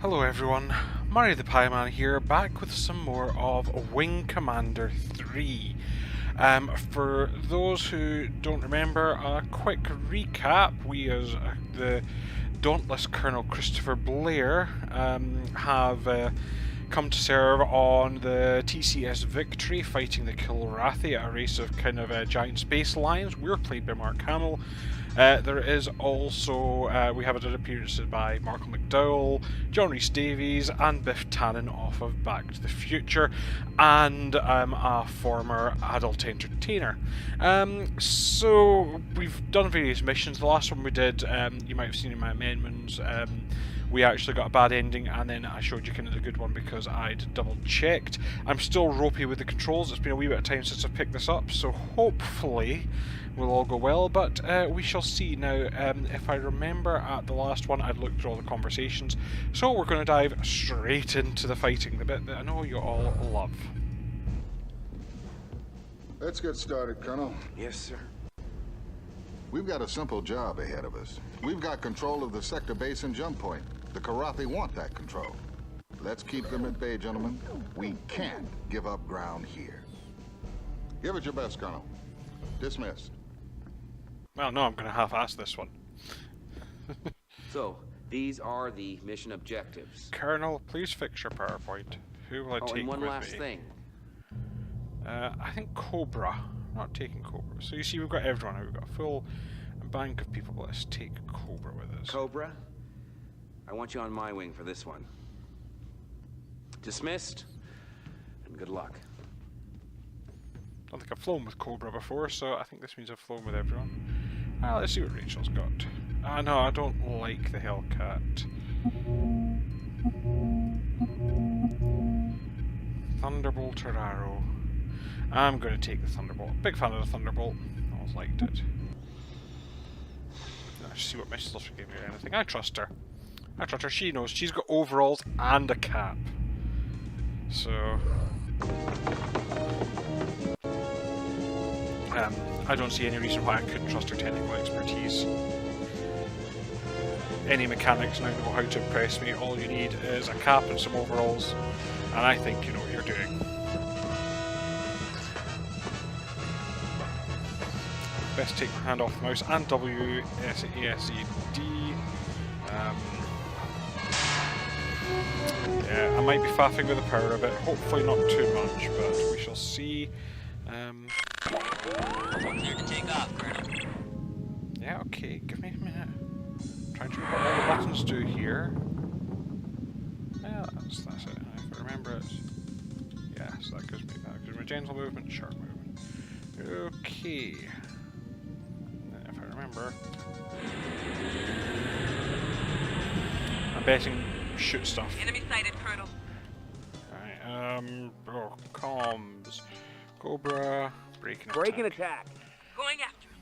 Hello everyone, Murray the Pie Man here, back with some more of Wing Commander 3. For those who don't remember, a quick recap: we as the dauntless Colonel Christopher Blair have come to serve on the TCS Victory, fighting the Kilrathi at a race of kind of giant space lions. We're played by Mark Hamill. There is also, we have other appearances by Markle McDowell, John Rhys Davies, and Biff Tannen off of Back to the Future, and a former adult entertainer. So we've done various missions. The last one we did, you might have seen in my amendments, we actually got a bad ending, and then I showed you kind of the good one because I'd double checked. I'm still ropey with the controls. It's been a wee bit of time since I've picked this up, so hopefully will all go well, but we shall see. Now, if I remember at the last one, I'd looked through all the conversations, so we're going to dive straight into the fighting, the bit that I know you all love. Let's get started, Colonel. Yes, sir. We've got a simple job ahead of us. We've got control of the sector base and jump point. The Kilrathi want that control. Let's keep them at bay, gentlemen. We can't give up ground here. Give it your best, Colonel. Dismissed. Well, no, I'm going to half-ass this one. So, these are the mission objectives. Colonel, please fix your PowerPoint. Who will I take and one with last me? thing. I think Cobra. Not taking Cobra. So you see, we've got everyone. We've got a full bank of people. Let's take Cobra with us. Cobra, I want you on my wing for this one. Dismissed, and good luck. I don't think I've flown with Cobra before, so I think this means I've flown with everyone. Let's see what Rachel's got. No, I don't like the Hellcat. Thunderbolt or Arrow? I'm going to take the Thunderbolt. Big fan of the Thunderbolt. Always liked it. Let's see what missiles she gave me or anything. I trust her. I trust her. She knows. She's got overalls and a cap. So... I don't see any reason why I couldn't trust her technical expertise. Any mechanics now know how to impress me. All you need is a cap and some overalls, and I think you know what you're doing. Best take my hand off the mouse and WSASD. Yeah, I might be faffing with the power a bit. Hopefully not too much, but we shall see. Clear to take off, Colonel. Yeah, okay, give me a minute. Trying to remember what all the buttons do here. Yeah, that's it. If I remember it. Yes, that gives me gentle movement, sharp movement. Okay. If I remember. I'm betting shoot stuff. Enemy sighted, Colonel. Alright, comms. Cobra, break and attack. Going after him.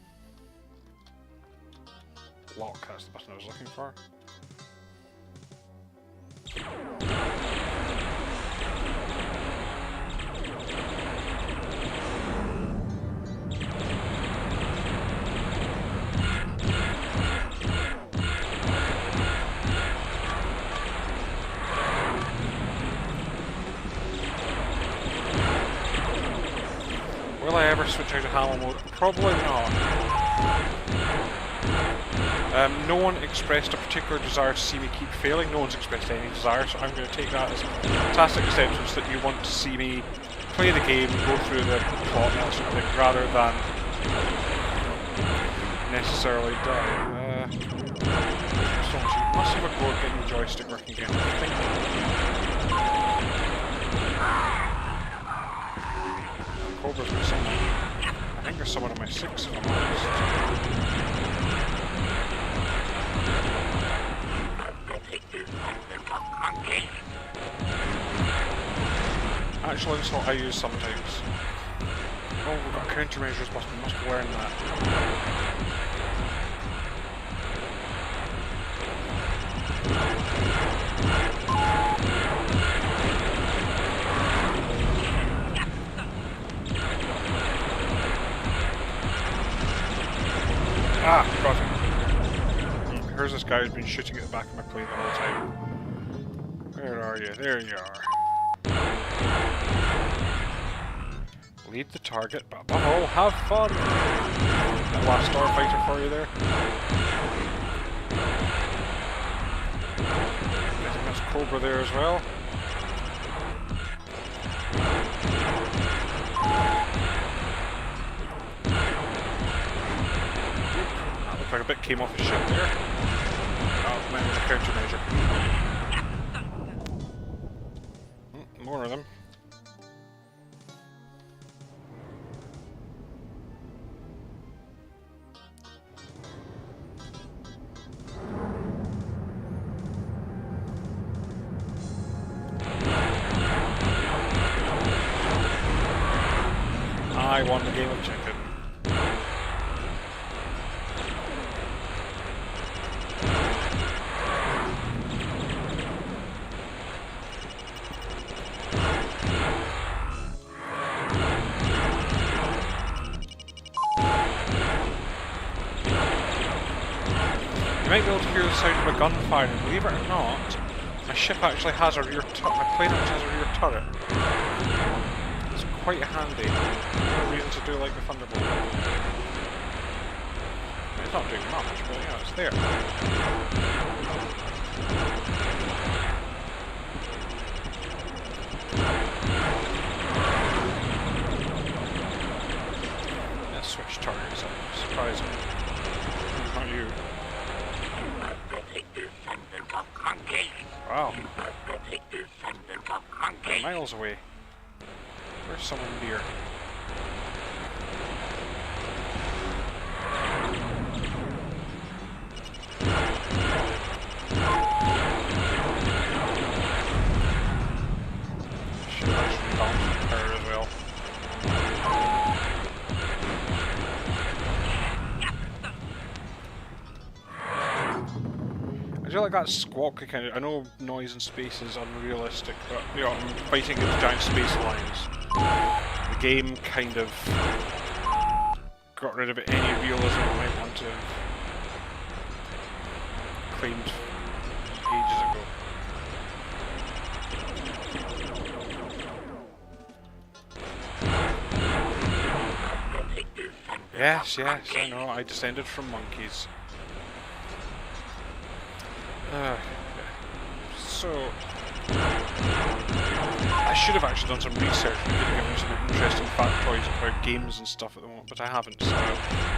Lock, that's the button I was looking for. Will I ever switch out of Halo mode? Probably not. No one expressed a particular desire to see me keep failing. No one's expressed any desire, so I'm going to take that as tacit acceptance that you want to see me play the game, go through the plot and that sort of thing, rather than necessarily die. So you must have a go at getting the joystick working again. I think. Cobra's got someone. I think there's someone on my 6 if I'm honest. Actual insult I use sometimes. Oh, we've got a countermeasures button, must learn that. Ah, got him. Here's this guy who's been shooting at the back of my plane the whole time. Where are you? There you are. Lead the target, but above all, have fun! That last starfighter for you there. I think that's Cobra there as well. That looked like a bit came off his ship there. That was meant as a countermeasure. More of them. I won the game of chicken. You might be able to hear the sound of a gunfire, and believe it or not, my ship actually has a rear my plane actually has a rear turret. It's quite handy. No reason to do like the Thunderbolt. It's not doing much, but yeah, it's there. Let's switch targets. Surprising. Not you. Wow. Miles away. Where's someone near? Should actually bounce her as well. I feel like that squawk kind of. I know noise in space is unrealistic, but you know, I'm fighting against giant space lions. The game kind of got rid of any realism I might want to have claimed ages ago. Yes, I know, I descended from monkeys. So, I should have actually done some research and given you some interesting factoids about games and stuff at the moment, but I haven't. So,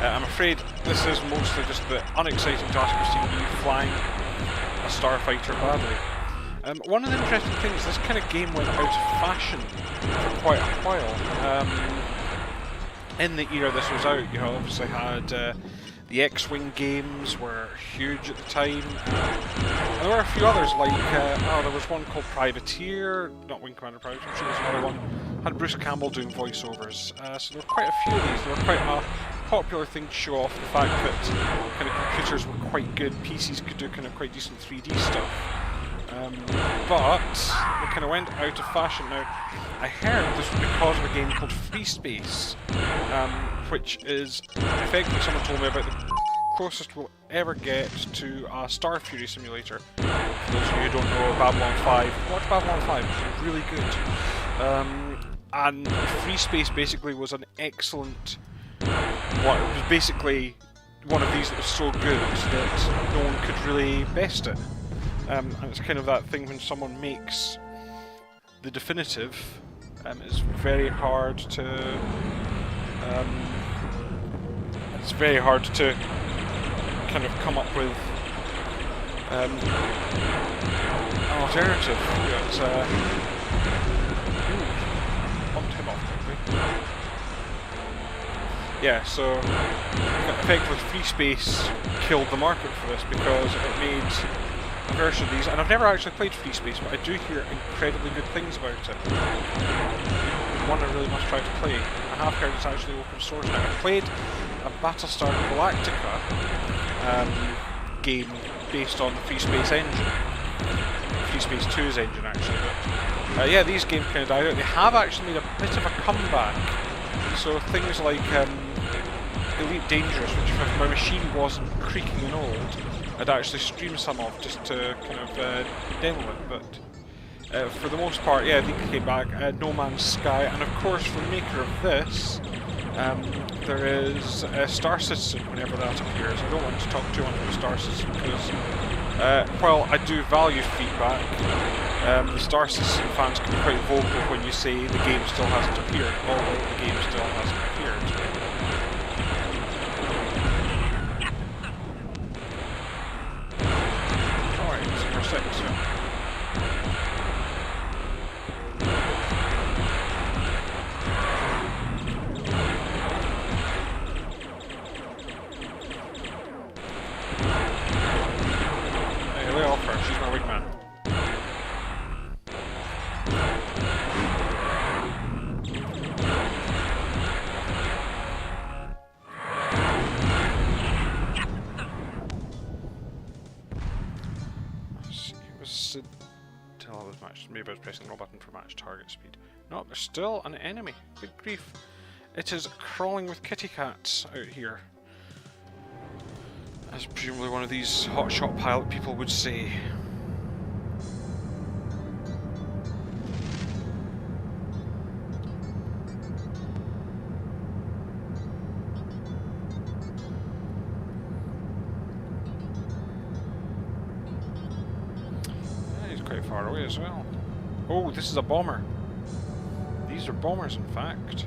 I'm afraid this is mostly just the unexciting task of seeing me flying a starfighter badly. One of the interesting things, this kind of game went out of fashion for quite a while. In the era this was out, you know, obviously had the X-Wing games were huge at the time. And there were a few others like, there was one called Privateer, not Wing Commander Privateer, I'm sure there was another one. Had Bruce Campbell doing voiceovers. So there were quite a few of these. They were quite a popular thing to show off the fact that kind of computers were quite good, PCs could do kind of quite decent 3D stuff. But they kind of went out of fashion. Now, I heard this was because of a game called Free Space, which is effectively, someone told me about the closest we'll ever get to a Star Fury simulator. For those of you who don't know Babylon 5, watch Babylon 5, it's really good. And Free Space basically was an excellent, it was basically one of these that was so good that no one could really best it. And it's kind of that thing when someone makes the definitive, it's very hard to kind of come up with an alternative. You know, it's bumped him off quickly. Yeah, so effectively Free Space killed the market for this because it made a version of these, and I've never actually played Free Space, but I do hear incredibly good things about it. It's one I really must try to play. I have heard it's actually open source now. I've played a Battlestar Galactica game based on the Free Space engine. Free Space 2's engine, actually. But yeah, these games kind of died out. They have actually made a bit of a comeback. So things like Elite Dangerous, which if my machine wasn't creaking and old, I'd actually stream some of just to kind of demo it, but for the most part, yeah, they came back. No Man's Sky, and of course, for the maker of this, there is Star Citizen whenever that appears. I don't want to talk too much about Star Citizen because, while I do value feedback, the Star Citizen fans can be quite vocal when you say the game still hasn't appeared, although the game still hasn't appeared. Alright, it's number 6, yeah. Hey, lay off her, she's my wingman. Until I was matched. Maybe I was pressing the wrong button for match target speed. No, there's still an enemy. Good grief. It is crawling with kitty cats out here. As presumably one of these hotshot pilot people would say. Quite far away as well. Oh, this is a bomber. These are bombers, in fact.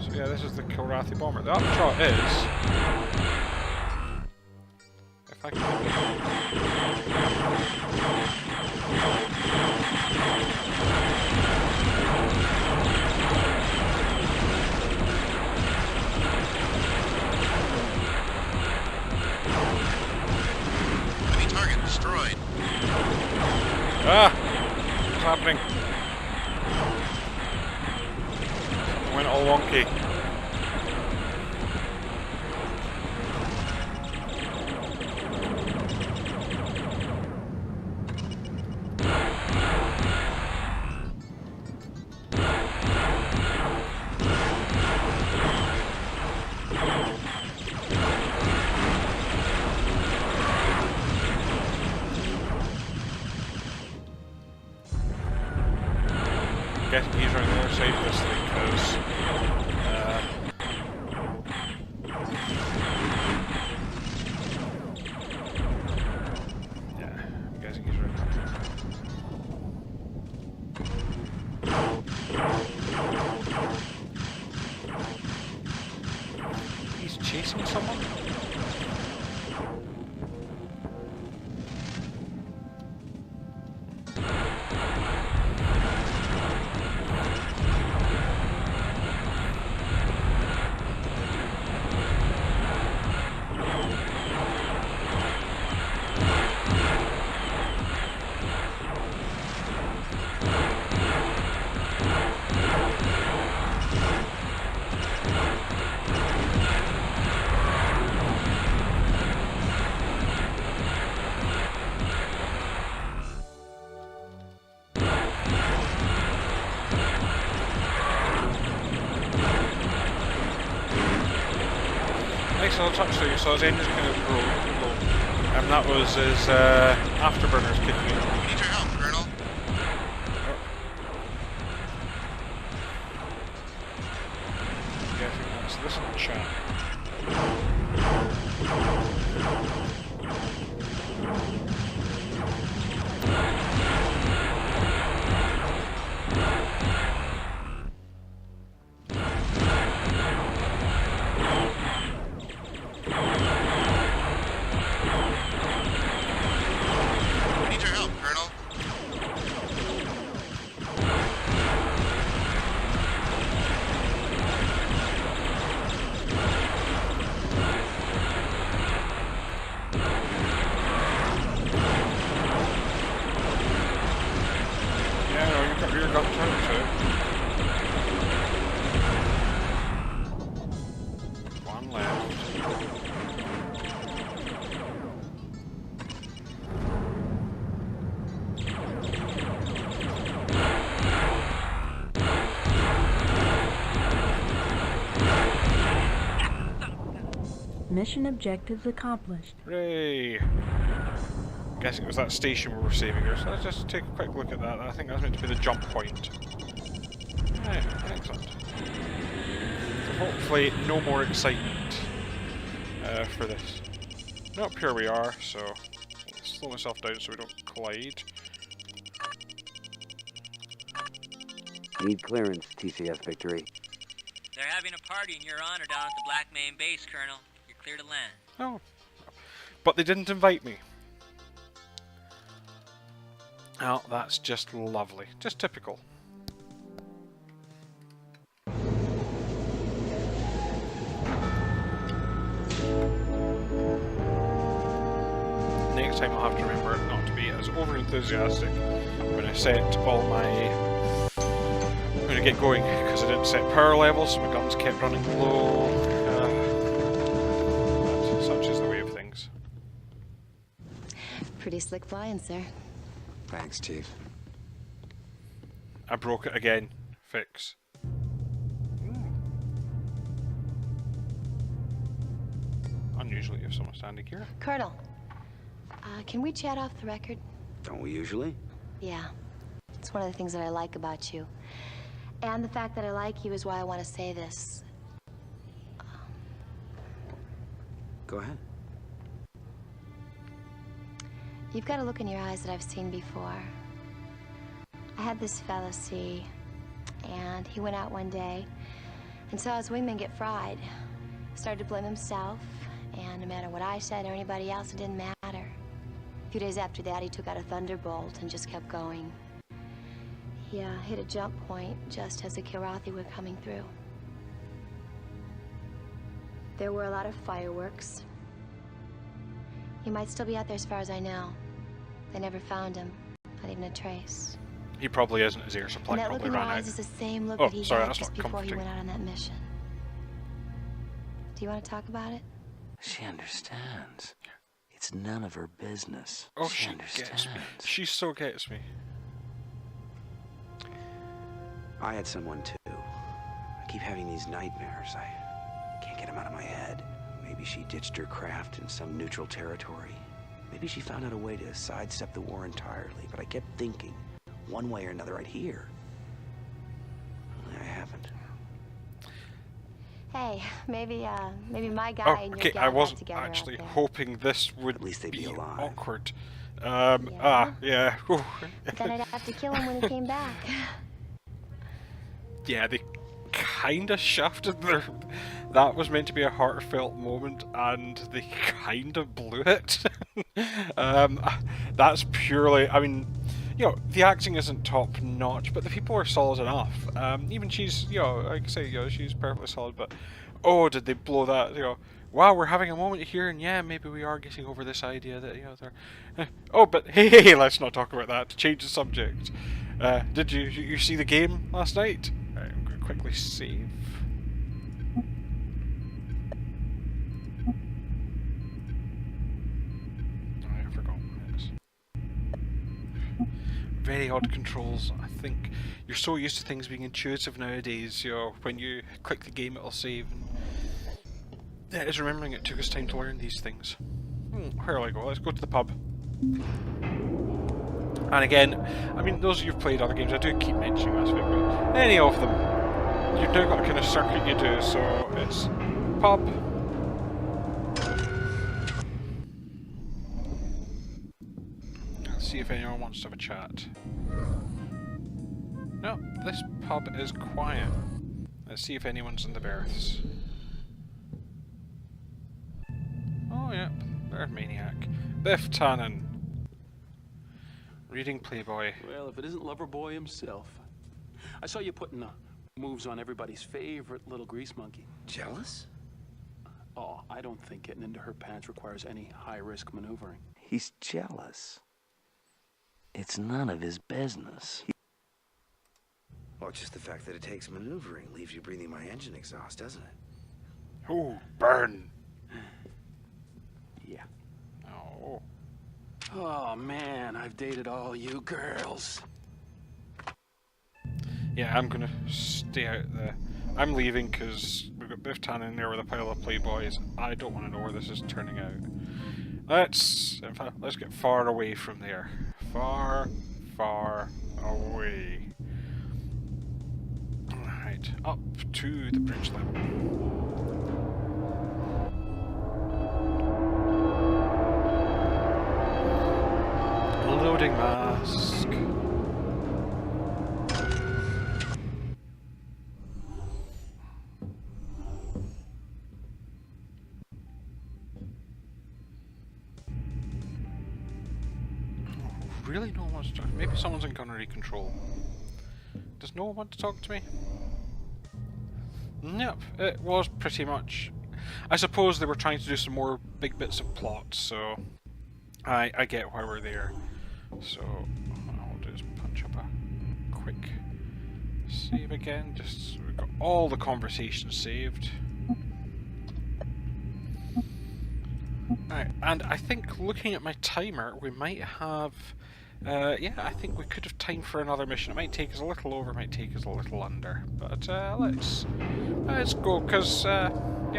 So yeah, this is the Kilrathi bomber. The upshot is, if I can. Enemy target destroyed. Ah! What's happening? It went all wonky. Guessing he's on the other side of this thing because yeah, I'm guessing he's right. He's chasing someone? Nice little touch there, so his engine's kind of low. And that was his afterburners kicking in. Need your help, Colonel. I'm guessing that's this chap. Need your help, Colonel. Yeah, no, you've got rear gun turret too. One left. Mission objectives accomplished. Hooray! guessing it was that station we were saving her. So let's just take a quick look at that. I think that's meant to be the jump point. Yeah, excellent. So hopefully no more excitement for this. Nope, here we are, so let's slow myself down so we don't collide. Need clearance, TCS Victory. They're having a party in your honor down at the Black Main base, Colonel. You're clear to land. Oh. But they didn't invite me. Oh, that's just lovely. Just typical. Next time I'll have to remember not to be as over-enthusiastic when I set all my... when I get going, because I didn't set power levels, so my guns kept running low. But such is the way of things. Pretty slick flying, sir. Thanks, Chief. I broke it again. Fix. Unusually you have someone standing here. Colonel, can we chat off the record? Don't we usually? Yeah. It's one of the things that I like about you. And the fact that I like you is why I want to say this. Go ahead. You've got a look in your eyes that I've seen before. I had this fella see, and he went out one day and saw his wingman get fried. Started to blame himself, and no matter what I said or anybody else, it didn't matter. A few days after that, he took out a thunderbolt and just kept going. He hit a jump point just as the Kilrathi were coming through. There were a lot of fireworks. He might still be out there as far as I know. They never found him, not even a trace. He probably isn't. His air supply And that look probably in your ran out. eyes is the same look Oh, that he sorry, had that's just not before he comforting. went out on that mission. Do you want to talk about it? She understands. It's none of her business. Oh, she gets me. She so gets me. I had someone too. I keep having these nightmares. I can't get them out of my head. Maybe she ditched her craft in some neutral territory. Maybe she found out a way to sidestep the war entirely, but I kept thinking, one way or another, I'd hear. I haven't. Hey, maybe my guy Oh, and your okay, gal I got wasn't together out actually there. hoping this would At least they'd be be alive. awkward. Yeah? Yeah. Ooh. But then I'd have to kill him when he came back. Yeah, they kind of shafted their... That was meant to be a heartfelt moment, and they kind of blew it. That's purely... I mean, you know, the acting isn't top-notch, but the people are solid enough. Even she's, you know, like I say, you know, she's perfectly solid, but... Oh, did they blow that, you know... Wow, we're having a moment here, and yeah, maybe we are getting over this idea that, you know, they're... Oh, but hey, let's not talk about that, to change the subject. Did you see the game last night? I'm going to quickly save. I forgot what it is. Very odd controls. I think you're so used to things being intuitive nowadays, you know, when you click the game it'll save. And yeah, it is remembering it took us time to learn these things. Where will I go? Let's go to the pub. And again, I mean, those of you who've played other games, I do keep mentioning this, but any of them, you've now got a kind of circuit you do, so it's pub. Let's see if anyone wants to have a chat. No, this pub is quiet. Let's see if anyone's in the berths. Oh, yep, there's Maniac. Biff Tannen. Reading Playboy. Well, if it isn't Loverboy himself. I saw you putting moves on everybody's favorite little grease monkey. Jealous? Oh, I don't think getting into her pants requires any high-risk maneuvering. He's jealous. It's none of his business. Well, just the fact that it takes maneuvering leaves you breathing my engine exhaust, doesn't it? Ooh, burn. Yeah. Oh. Oh, man, I've dated all you girls. Yeah, I'm gonna stay out there. I'm leaving because we've got Biff Tannen in there with a pile of Playboys. I don't want to know where this is turning out. In fact, let's get far away from there. Far, far away. Alright, up to the bridge level. Loading mask. Really, no one wants to talk. Maybe someone's in gunnery control. Does no one want to talk to me? Nope, it was pretty much. I suppose they were trying to do some more big bits of plot, so I get why we're there. So what I'll do is punch up a quick save again. Just so we've got all the conversations saved. Alright, and I think looking at my timer, we might have. Yeah, I think we could have time for another mission. It might take us a little over, it might take us a little under. But let's go, because, you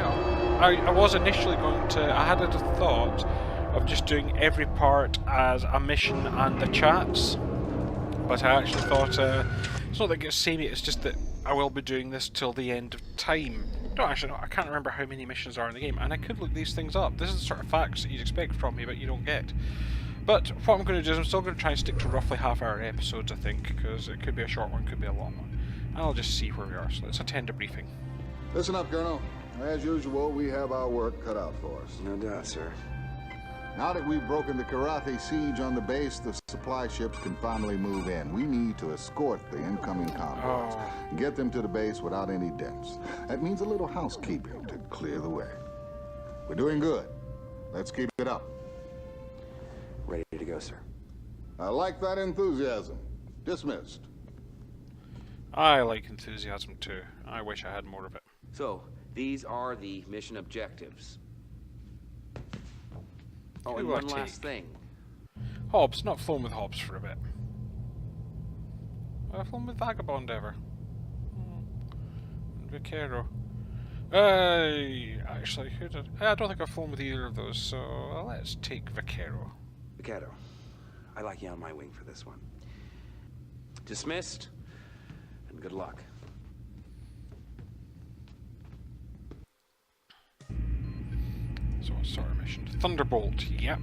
know, I was initially going to. I had a thought of just doing every part as a mission and the chats. But I actually thought, it's not that it gets samey, it's just that I will be doing this till the end of time. No, actually, no, I can't remember how many missions are in the game, and I could look these things up. This is the sort of facts that you'd expect from me, but you don't get. But what I'm going to do is I'm still going to try and stick to roughly half-hour episodes, I think, because it could be a short one, could be a long one. And I'll just see where we are, so let's attend a briefing. Listen up, Colonel. As usual, we have our work cut out for us. No doubt, sir. Now that we've broken the Karathi siege on the base, the supply ships can finally move in. We need to escort the incoming convoys and get them to the base without any dents. That means a little housekeeping to clear the way. We're doing good. Let's keep it up. Ready to go, sir. I like that enthusiasm. Dismissed. I like enthusiasm too. I wish I had more of it. So, these are the mission objectives. Oh, and Who I one last take? thing. Hobbs, not flown with Hobbs for a bit. Have I flown with Vagabond ever? Vaquero. Actually, who did? I don't think I've flown with either of those, so let's take Vaquero. Vaquero, I like you on my wing for this one. Dismissed, and good luck. So what sort of mission? Thunderbolt, yep.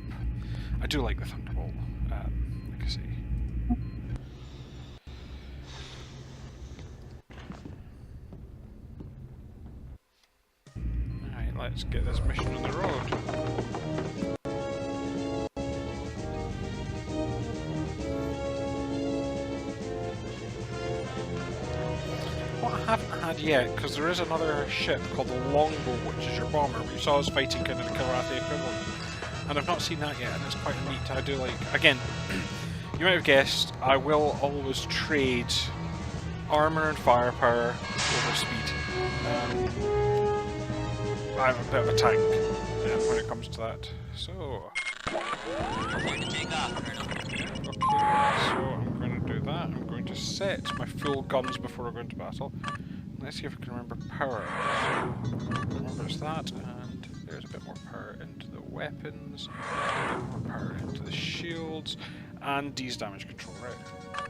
I do like the Thunderbolt, like I say. Alright, let's get this mission on the road. What I haven't had yet, because there is another ship called the Longbow, which is your bomber, which you saw us fighting kind of the Karathi equivalent. And I've not seen that yet, and it's quite neat. I do like, again, you might have guessed, I will always trade armour and firepower over speed. I'm a bit of a tank when it comes to that. So, Prepare to take off, Colonel. okay, so I'm going to do that. I'm going to set my full guns before I go into battle. Let's see if I can remember power. So, remember it's that, and there's a bit more power into the weapons, a bit more power into the shields, and D's damage control, right.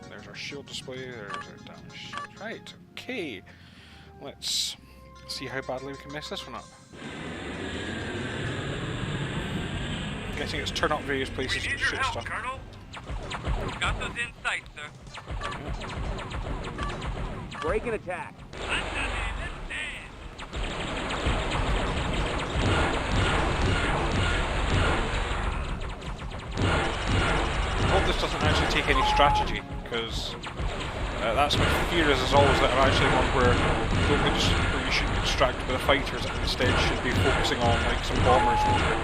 There's our shield display, there's our damage shield. Right, okay. Let's see how badly we can mess this one up. I'm guessing it's turn up various places and shoot stuff. Colonel. Got those in sight, sir. Break and attack. I hope this doesn't actually take any strategy, because that's my fear is always that I'm actually one where you should be distracted by the fighters and instead should be focusing on like some bombers which are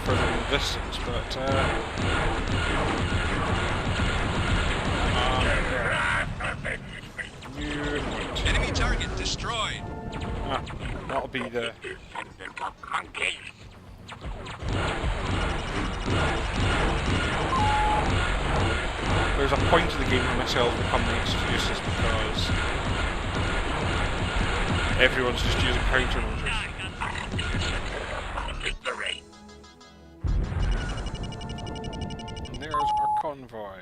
further in the distance, but Enemy target destroyed. that'll be the there's a point in the game when missiles become excuses because everyone's just using countermeasures. convoy.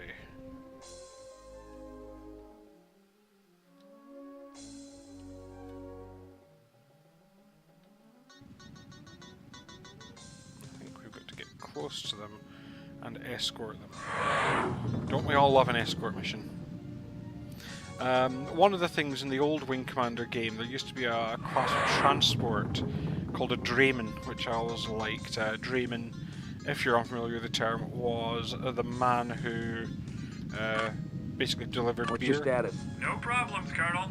I think we've got to get close to them and escort them. Don't we all love an escort mission? One of the things in the old Wing Commander game, there used to be a class of transport called a drayman, which I always liked. Drayman, if you're unfamiliar with the term, was the man who basically delivered What's beer. your status? No problems, Colonel.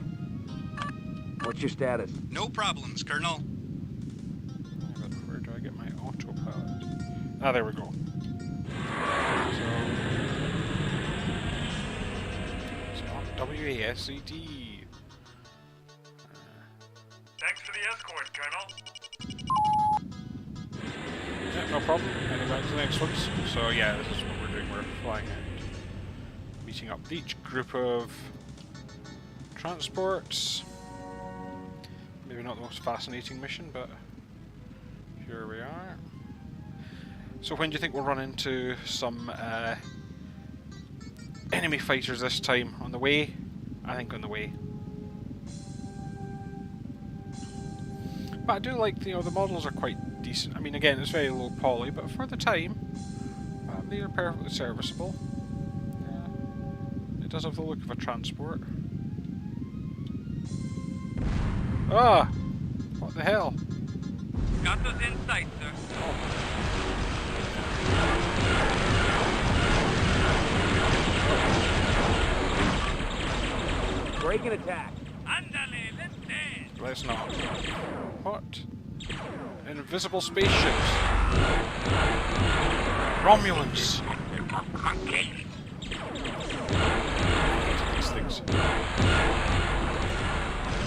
What's your status? No problems, Colonel. But where do I get my autopilot? Ah, there we go. So WASD. Thanks for the escort, Colonel. Yeah, no problem. Heading back to the next ones. So yeah, this is what we're doing. We're flying out. Meeting up with each group of transports. Maybe not the most fascinating mission, but here we are. So when do you think we'll run into some enemy fighters this time? On the way? I think on the way. But I do like, you know, the models are quite decent. I mean, again, it's very low poly, but for the time, they are perfectly serviceable. It does have the look of a transport. Ah! What the hell? Got those in sight, sir. Break and attack. Andale, let's dance. Let's not. What? Invisible spaceships. Romulans. These things.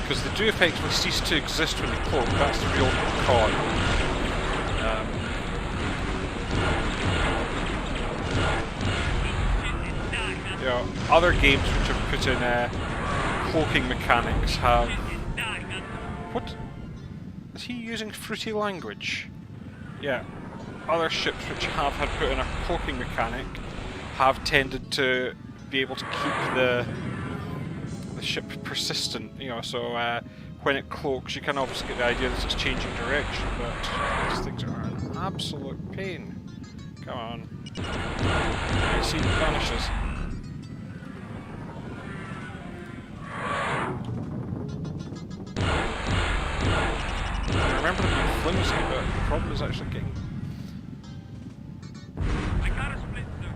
Because they do effectively cease to exist when you cloak. That's the real con. You know, other games which have put in cloaking mechanics have... What? Is he using fruity language? Yeah. Other ships which have had put in a cloaking mechanic have tended to be able to keep the ship persistent, you know, so when it cloaks you can obviously get the idea that it's changing direction, but these things are an absolute pain. Come on. You see it vanishes. I remember them being flimsy, but the problem is actually getting... I got a split, sir.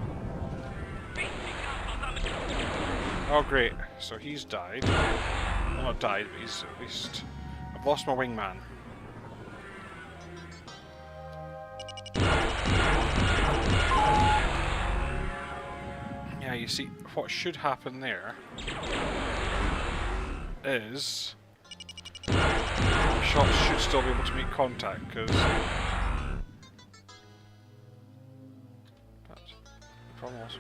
Oh great, so he's died. Well, not died, but he's at least... I've lost my wingman. Yeah, you see, what should happen there is... shots should still be able to make contact, because... But the problem also...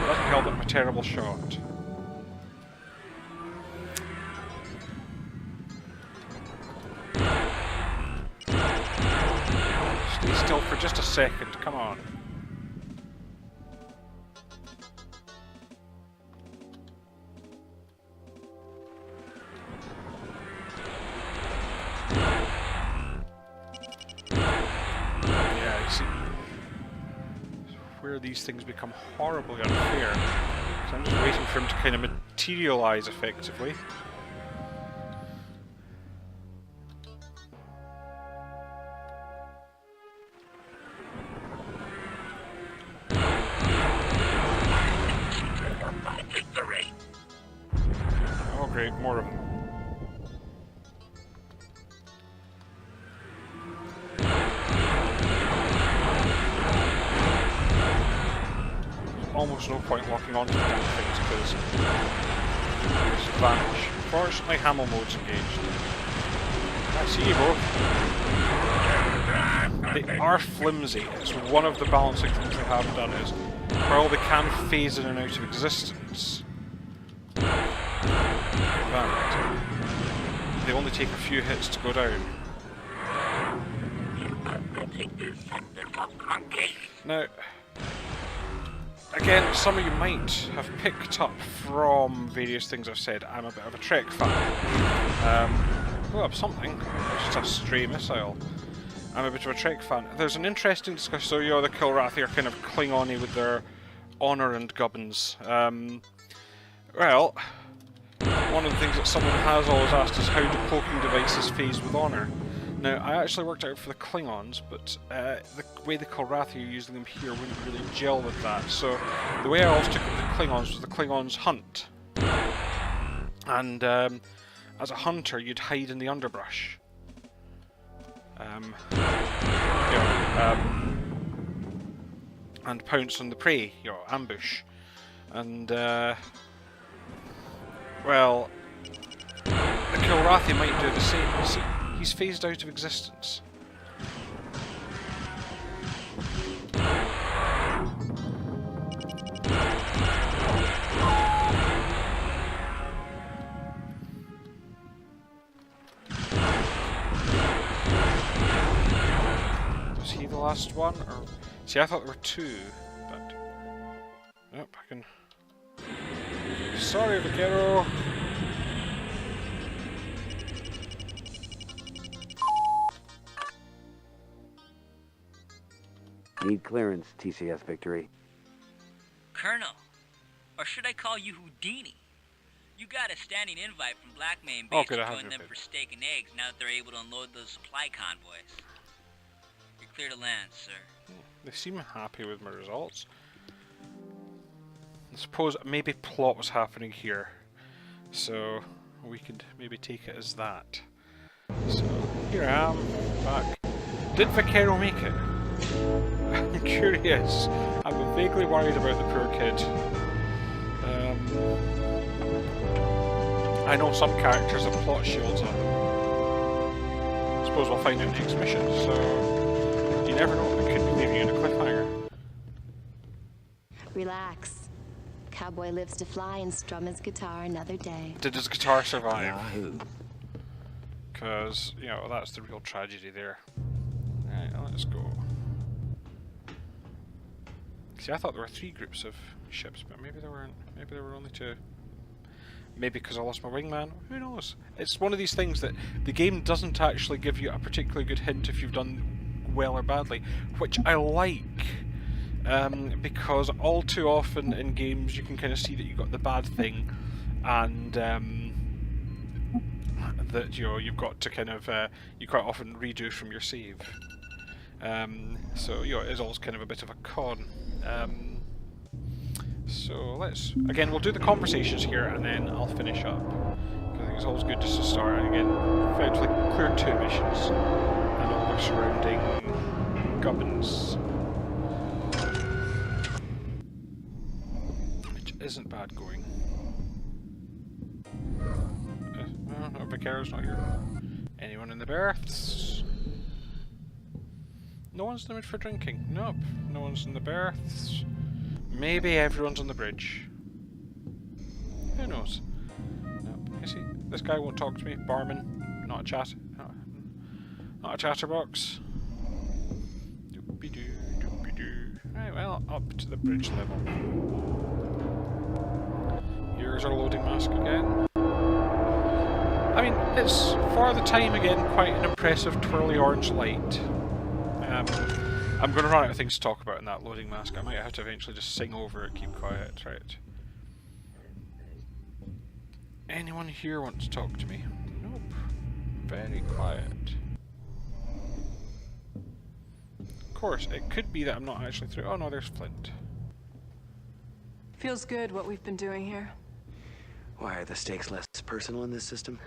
Doesn't help that I'm a terrible shot. Stay still for just a second, come on. Yeah, you see where these things become horribly unfair. So I'm just waiting for him to kind of materialize effectively. Oh great, more of them. Almost no point locking onto the damn things because they just vanish. Fortunately, Hamel mode's engaged. I see you both. They are flimsy. It's one of the balancing things they have done is while they can phase in and out of existence, they only take a few hits to go down. Now, again, some of you might have picked up from various things I've said, I'm a bit of a Trek fan. Oh, something. Just a stray missile. I'm a bit of a Trek fan. There's an interesting discussion. So, you know, the Kilrathi are kind of Klingon-y with their honour and gubbins. Well, one of the things that someone has always asked is how do cloaking devices phase with honour? Now, I actually worked out for the Klingons, but the way the Kilrathi are using them here wouldn't really gel with that. So, the way I always took it with the Klingons was the Klingons hunt. And as a hunter, you'd hide in the underbrush. And pounce on the prey, you know, ambush. And, well, the Kilrathi might do the same. You see, he's phased out of existence. Was he the last one? Or see, I thought there were two, but nope, I can. Sorry, Vaquero. Need clearance, TCS Victory. Colonel, or should I call you Houdini? You got a standing invite from Black Main Base to join them for steak and eggs now that they're able to unload those supply convoys. You're clear to land, sir. They seem happy with my results. I suppose maybe plot was happening here, so we could maybe take it as that. So here I am, back. Did Vaquero make it? I'm curious. I'm vaguely worried about the poor kid. I know some characters have plot shields on. I suppose we'll find out next mission, so you never know, it could be leaving you in a cliffhanger. Relax. Cowboy lives to fly and strum his guitar another day. Did his guitar survive? Yahoo. Because, you know, that's the real tragedy there. Right, let's go. See, I thought there were 3 groups of ships, but maybe there weren't. Maybe there were only 2. Maybe because I lost my wingman. Who knows? It's one of these things that the game doesn't actually give you a particularly good hint if you've done well or badly, which I like. Because all too often in games you can kind of see that you got the bad thing, and that you've got to kind of you quite often redo from your save. So it's always kind of a bit of a con. So let's again we'll do the conversations here and then I'll finish up. I think it's always good just to start and again effectively clear 2 missions and all their surrounding gubbins. Isn't bad going. No, Vaquero's not here. Anyone in the berths? No one's in the mood for drinking. Nope. No one's in the berths. Maybe everyone's on the bridge. Who knows? Nope. You see, this guy won't talk to me. Barman, not a chatterbox. Doopy-doo, doopy-doo. Right, well, up to the bridge level. Here's our loading mask again. I mean, it's, for the time again, quite an impressive twirly orange light. I'm going to run out of things to talk about in that loading mask. I might have to eventually just sing over it, keep quiet, right? Anyone here want to talk to me? Nope. Very quiet. Of course, it could be that I'm not actually through. Oh no, there's Flint. Feels good what we've been doing here. Why are the stakes less personal in this system?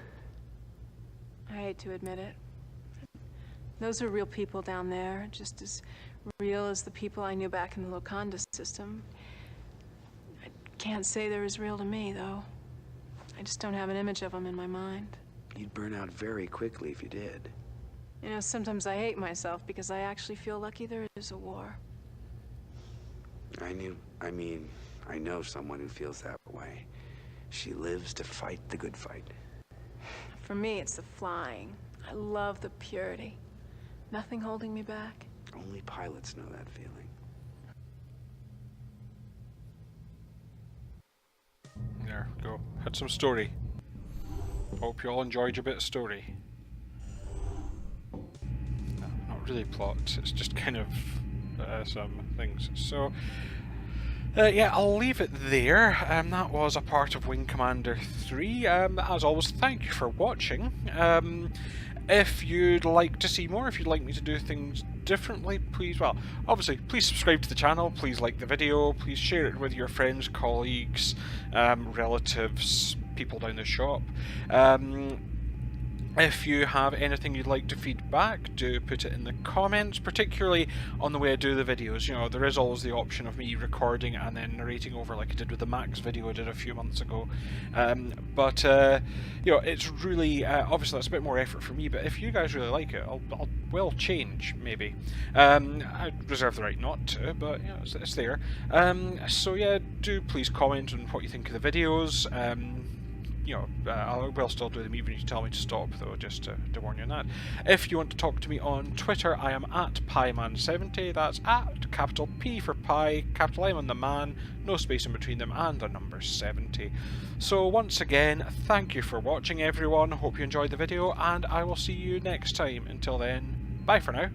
I hate to admit it. Those are real people down there, just as real as the people I knew back in the Loconda system. I can't say they're as real to me, though. I just don't have an image of them in my mind. You'd burn out very quickly if you did. You know, sometimes I hate myself because I actually feel lucky there is a war. I know someone who feels that way. She lives to fight the good fight. For me, it's the flying. I love the purity. Nothing holding me back. Only pilots know that feeling. There we go. Had some story. Hope you all enjoyed your bit of story. No, not really plot, it's just kind of some things. So, yeah, I'll leave it there. That was a part of Wing Commander 3. As always, thank you for watching. If you'd like to see more, if you'd like me to do things differently, please, well, obviously, please subscribe to the channel, please like the video, please share it with your friends, colleagues, relatives, people down the shop. If you have anything you'd like to feed back, do put it in the comments, particularly on the way I do the videos. You know, there is always the option of me recording and then narrating over like I did with the Max video I did a few months ago. But you know, it's really, obviously that's a bit more effort for me, but if you guys really like it, I'll will change, maybe. I reserve the right not to, but you know, it's there. So yeah, do please comment on what you think of the videos. You know, I will still do them even if you tell me to stop, though, just to warn you on that. If you want to talk to me on Twitter, I am at Pieman70, that's at capital P for Pie, capital M on the man, no space in between them, and the number 70. So once again, thank you for watching everyone, hope you enjoyed the video, and I will see you next time. Until then, bye for now.